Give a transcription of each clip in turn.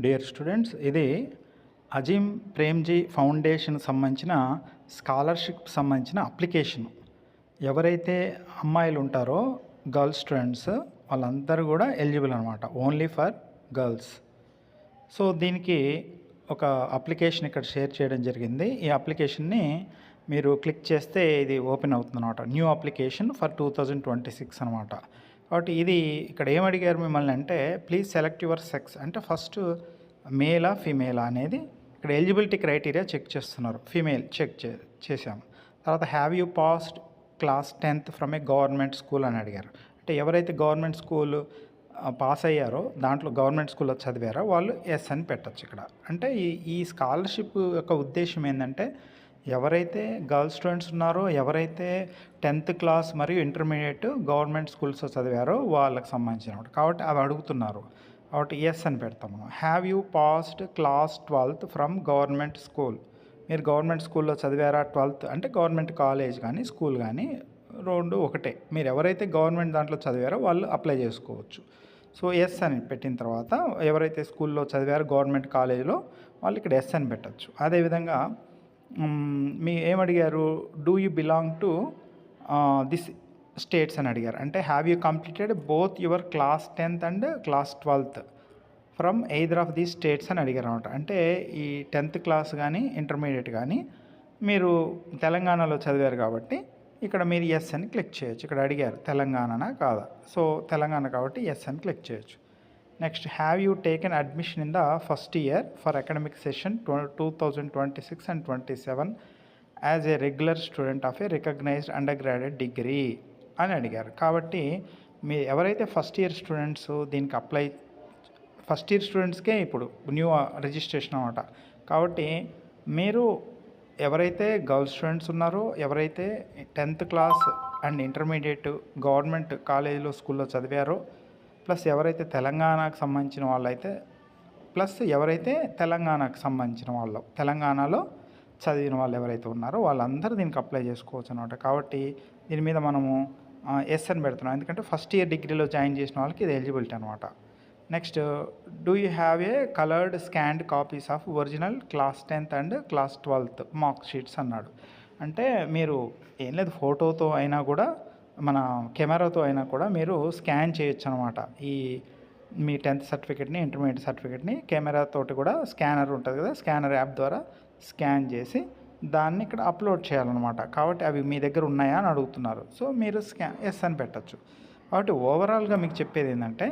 Dear students, ఇది Azeem Premji foundation సంబంధించిన scholarship సంబంధించిన అప్లికేషన్. ఎవరైతే అమ్మాయిలు ఉంటారో గర్ల్స్ స్టూడెంట్స్ వాళ్ళందరూ కూడా ఎలిజిబుల్ అనమాట, ఓన్లీ ఫర్ గర్ల్స్. సో దీనికి ఒక అప్లికేషన్ ఇక్కడ షేర్ చేయడం జరిగింది. ఈ అప్లికేషన్ని మీరు క్లిక్ చేస్తే ఇది ఓపెన్ అవుతుంది అనమాట. న్యూ అప్లికేషన్ ఫర్ 2026 అనమాట. కాబట్టి ఇది ఇక్కడ ఏమడిగారు మిమ్మల్ని అంటే, ప్లీజ్ సెలెక్ట్ యువర్ సెక్స్ అంటే ఫస్ట్ మేలా ఫీమేలా అనేది ఇక్కడ ఎలిజిబిలిటీ క్రైటీరియా చెక్ చేస్తున్నారు. ఫీమేల్ చెక్ చేసాము. తర్వాత have you passed class 10th from A government school అని అడిగారు. అంటే ఎవరైతే గవర్నమెంట్ స్కూల్ పాస్ అయ్యారో, దాంట్లో గవర్నమెంట్ స్కూల్లో చదివారో వాళ్ళు ఎస్ అని పెట్టచ్చు ఇక్కడ. అంటే ఈ స్కాలర్షిప్ యొక్క ఉద్దేశం ఏంటంటే, ఎవరైతే గర్ల్స్ స్టూడెంట్స్ ఉన్నారో, ఎవరైతే 10th క్లాస్ మరియు ఇంటర్మీడియట్ గవర్నమెంట్ స్కూల్స్లో చదివారో వాళ్ళకి సంబంధించినవి కాబట్టి అవి అడుగుతున్నారు. కాబట్టి ఎస్ అని పెడతాము. Have you passed class 12th from government school. మీరు గవర్నమెంట్ స్కూల్లో చదివారా 12th అంటే గవర్నమెంట్ కాలేజ్ కానీ స్కూల్ కానీ రెండు ఒకటే. మీరు ఎవరైతే గవర్నమెంట్ దాంట్లో చదివారో వాళ్ళు అప్లై చేసుకోవచ్చు. సో ఎస్ అని పెట్టిన తర్వాత ఎవరైతే స్కూల్లో చదివారో గవర్నమెంట్ కాలేజీలో వాళ్ళు ఇక్కడ ఎస్ అని పెట్టచ్చు. అదేవిధంగా మీ ఏమడిగారు, do you belong to this states అని అడిగారు. అంటే have you completed both your class 10th and class 12th from either of the states అని అడిగారు అనమాట. అంటే ఈ 10th క్లాస్ కానీ ఇంటర్మీడియట్ కానీ మీరు తెలంగాణలో చదివారు కాబట్టి ఇక్కడ మీరు ఎస్ అని క్లిక్ చేయొచ్చు. ఇక్కడ అడిగారు తెలంగాణనా కాదా, సో తెలంగాణ కాబట్టి ఎస్ అని క్లిక్ చేయొచ్చు. Next, have you taken admission in the first year for academic session 2026 and 27 as a regular student of a recognised undergraduate degree అని అడిగారు. కాబట్టి మీ ఎవరైతే ఫస్ట్ ఇయర్ స్టూడెంట్స్ దీనికి అప్లై, ఫస్ట్ ఇయర్ స్టూడెంట్స్కే ఇప్పుడు న్యూ రిజిస్ట్రేషన్ అనమాట. కాబట్టి మీరు ఎవరైతే గర్ల్స్ స్టూడెంట్స్ ఉన్నారో, ఎవరైతే 10th class and intermediate government కాలేజీలో స్కూల్లో చదివారో, ప్లస్ ఎవరైతే తెలంగాణకు సంబంధించిన వాళ్ళైతే, ప్లస్ ఎవరైతే తెలంగాణకు సంబంధించిన వాళ్ళు తెలంగాణలో చదివిన వాళ్ళు ఎవరైతే ఉన్నారో వాళ్ళందరూ దీనికి అప్లై చేసుకోవచ్చు అనమాట. కాబట్టి దీని మీద మనము ఎస్ అని పెడుతున్నాం, ఎందుకంటే ఫస్ట్ ఇయర్ డిగ్రీలో జాయిన్ చేసిన వాళ్ళకి ఇది ఎలిజిబిలిటీ అనమాట. Next, do you have a coloured scanned copies of original class 10th and class 12th mark sheets అన్నాడు. అంటే మీరు ఏం లేదు, ఫోటోతో అయినా కూడా మన కెమెరాతో అయినా కూడా మీరు స్కాన్ చేయొచ్చు అనమాట. ఈ మీ 10th సర్టిఫికేట్ని ఇంటర్మీడియట్ సర్టిఫికేట్ని కెమెరాతోటి కూడా స్కానర్ ఉంటుంది కదా, స్కానర్ యాప్ ద్వారా స్కాన్ చేసి దాన్ని ఇక్కడ అప్లోడ్ చేయాలన్నమాట. కాబట్టి అవి మీ దగ్గర ఉన్నాయా అని అడుగుతున్నారు. సో మీరు ఎస్ అని పెట్టచ్చు. కాబట్టి ఓవరాల్గా మీకు చెప్పేది ఏంటంటే,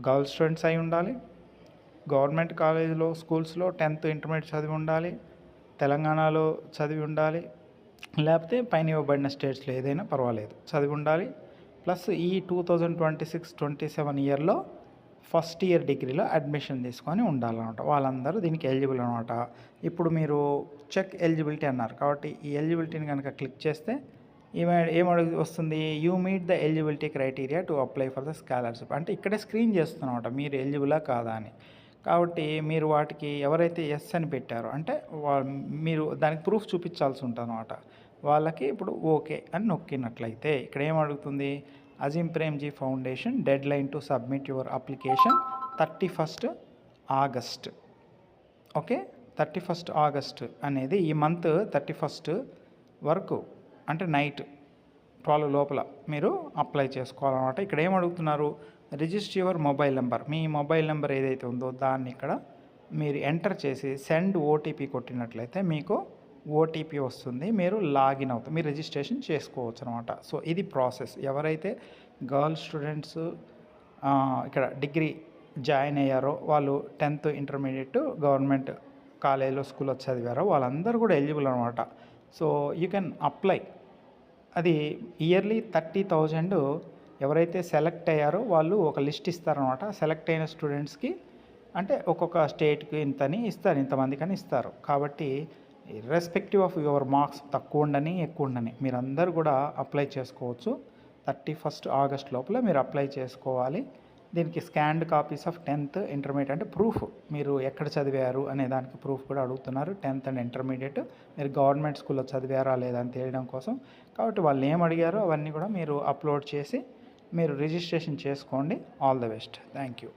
గర్ల్స్ స్టూడెంట్స్ అయి ఉండాలి, గవర్నమెంట్ కాలేజీలో స్కూల్స్లో 10th ఇంటర్మీడియట్ చదివి ఉండాలి, తెలంగాణలో చదివి ఉండాలి, లేకపోతే పైన ఇవ్వబడిన స్టేట్స్లో ఏదైనా పర్వాలేదు చదివి ఉండాలి. ప్లస్ ఈ 2026-27 ఇయర్లో ఫస్ట్ ఇయర్ డిగ్రీలో అడ్మిషన్ తీసుకొని ఉండాలన్నమాట. వాళ్ళందరూ దీనికి ఎలిజిబుల్ అనమాట. ఇప్పుడు మీరు చెక్ ఎలిజిబిలిటీ అన్నారు కాబట్టి ఈ ఎలిజిబిలిటీని కనుక క్లిక్ చేస్తే ఏమడుగు వస్తుంది, you meet the eligibility criteria to apply for the scholarship. అంటే ఇక్కడే స్క్రీన్ చేస్తున్నమాట మీరు ఎలిజిబులా కాదా అని. కాబట్టి మీరు వాటికి ఎవరైతే ఎస్ అని పెట్టారో అంటే మీరు దానికి ప్రూఫ్ చూపించాల్సి ఉంటుంది అనమాట. వాళ్ళకి ఇప్పుడు ఓకే అని నొక్కినట్లయితే ఇక్కడ ఏమడుగుతుంది, Azim Premji foundation deadline to submit your application 31st August. Okay, 31st August అనేది ఈ మంత్ 31st వరకు, అంటే నైట్ 12 లోపల మీరు అప్లై చేసుకోవాలన్నమాట. ఇక్కడ ఏమడుగుతున్నారు, రిజిస్టర్ యువర్ మొబైల్ నెంబర్. మీ మొబైల్ నెంబర్ ఏదైతే ఉందో దాన్ని ఇక్కడ మీరు ఎంటర్ చేసి సెండ్ ఓటీపీ కొట్టినట్లయితే మీకు ఓటీపీ వస్తుంది, మీరు లాగిన్ అవుతారు, మీరు రిజిస్ట్రేషన్ చేసుకోవచ్చు అనమాట. సో ఇది ప్రాసెస్. ఎవరైతే గర్ల్స్ స్టూడెంట్స్ ఇక్కడ డిగ్రీ జాయిన్ అయ్యారో, వాళ్ళు 10th ఇంటర్మీడియట్ గవర్నమెంట్ కాలేజీలో స్కూల్లో చదివారో వాళ్ళందరూ కూడా ఎలిజిబుల్ అనమాట. So you can apply. అది ఇయర్లీ 30,000 ఎవరైతే సెలెక్ట్ అయ్యారో వాళ్ళు ఒక లిస్ట్ ఇస్తారనమాట. సెలెక్ట్ అయిన స్టూడెంట్స్కి అంటే ఒక్కొక్క స్టేట్కి ఇంతని ఇస్తారు, ఇంతమందికి అని ఇస్తారు. కాబట్టి ఇర్రెస్పెక్టివ్ ఆఫ్ యువర్ మార్క్స్ తక్కువ ఉండని ఎక్కువ ఉండని మీరందరూ కూడా అప్లై చేసుకోవచ్చు. 31st ఆగస్ట్ లోపల మీరు అప్లై చేసుకోవాలి. దీనికి scanned copies of 10th intermediate అంటే ప్రూఫ్, మీరు ఎక్కడ చదివారు అనే దానికి ప్రూఫ్ కూడా అడుగుతున్నారు. 10th అండ్ ఇంటర్మీడియట్ మీరు గవర్నమెంట్ స్కూల్లో చదివారా లేదా అని తెలియడం కోసం. కాబట్టి వాళ్ళు ఏం అడిగారో అవన్నీ కూడా మీరు అప్లోడ్ చేసి మీరు రిజిస్ట్రేషన్ చేసుకోండి. All the best. Thank you.